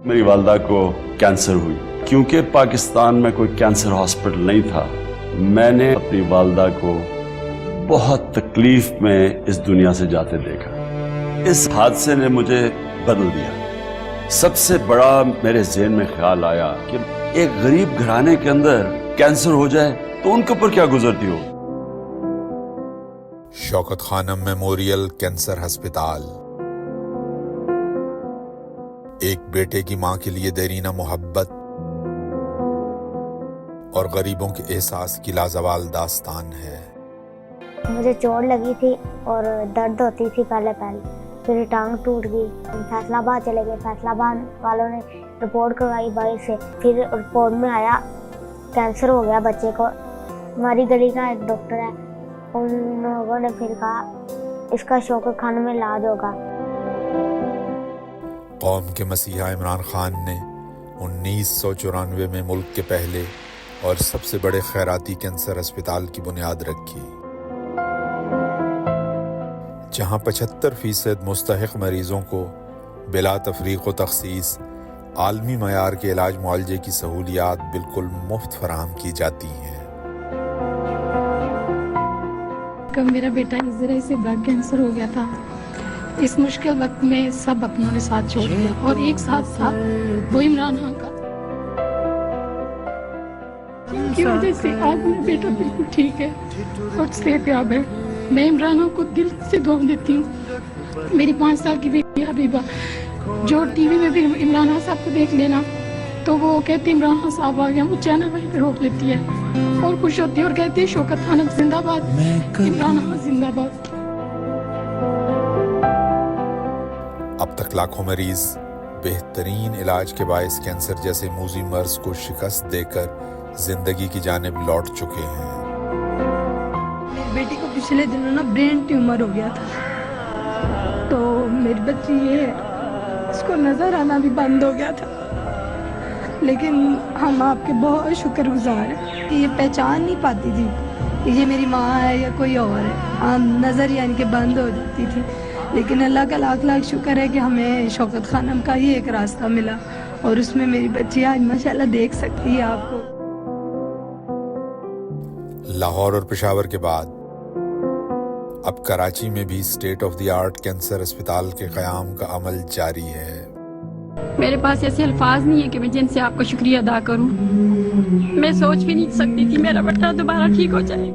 मेरी वालदा को कैंसर हुई। क्योंकि पाकिस्तान में कोई कैंसर हॉस्पिटल नहीं था, मैंने अपनी वालदा को बहुत तकलीफ में इस दुनिया से जाते देखा। इस हादसे ने मुझे बदल दिया। सबसे बड़ा मेरे ज़हन में ख्याल आया कि एक गरीब घराने के अंदर कैंसर हो जाए तो उनके ऊपर क्या गुजरती हो। शौकत खानम मेमोरियल कैंसर अस्पताल एक बेटे की मां के लिए देरीना मोहब्बत और गरीबों के एहसास की लाजवाल दास्तान है। मुझे चोट लगी थी और दर्द होती थी पहले, फिर टांग टूट गई। फैसलाबाद चले गए, फैसलाबाद वालों ने रिपोर्ट करवाई बाहर से, फिर रिपोर्ट में आया कैंसर हो गया बच्चे को। हमारी गली का एक डॉक्टर है, उन लोगों ने फिर कहा इसका शौकत खानम में इलाज होगा। कौम के मसीहा इमरान खान ने 1994 में मुल्क के पहले और सबसे बड़े खैराती कैंसर अस्पताल की बुनियाद रखी, जहां 75% मुस्तहिक मरीजों को बिला तफरीक व तखसीस आलमी मयार के इलाज मुआलजे की सहूलियात बिल्कुल मुफ्त फराहम की जाती हैं। कब मेरा बेटा इस से ब्लड कैंसर हो गया था, इस मुश्किल वक्त में सब अपनों ने साथ छोड़ दिया और एक साथ था वो इमरान खान का, की वजह से आज मेरा बेटा बिल्कुल ठीक है और सेहतयाब है। मैं इमरान खान को दिल से दुआ देती हूँ। मेरी 5 साल की बेटी हबीबा, जो टीवी में भी इमरान खान साहब को देख लेना तो वो कहती इमरान खान साहब आ गया, वो चैनल वहीं पे रोक लेती है और खुश होती है और कहती है शौकत खानम जिंदाबाद, इमरान खान जिंदाबाद। अब तक लाखों मरीज बेहतरीन इलाज के बायस कैंसर जैसे मूजी मर्ज को शिकस्त देकर जिंदगी की जानिब लौट चुके हैं। मेरी बेटी को पिछले दिनों ना ब्रेन ट्यूमर हो गया था, तो मेरी बच्ची ये इसको नजर आना भी बंद हो गया था, लेकिन हम आपके बहुत शुक्रगुजार हैं कि ये पहचान नहीं पाती थी कि ये मेरी माँ है या कोई और है। हम नजर यानी कि बंद हो जाती थी, लेकिन अल्लाह का लाख लाख शुक्र है कि हमें शौकत खानम का ही एक रास्ता मिला और उसमें मेरी बच्ची आज माशाल्लाह देख सकती है आपको। लाहौर और पेशावर के बाद अब कराची में भी state of the art cancer अस्पताल के क़याम का अमल जारी है। मेरे पास ऐसे अल्फाज नहीं है कि मैं जिनसे आपका शुक्रिया अदा करूं। मैं सोच भी नहीं सकती थी मेरा बेटा दोबारा ठीक हो जाए।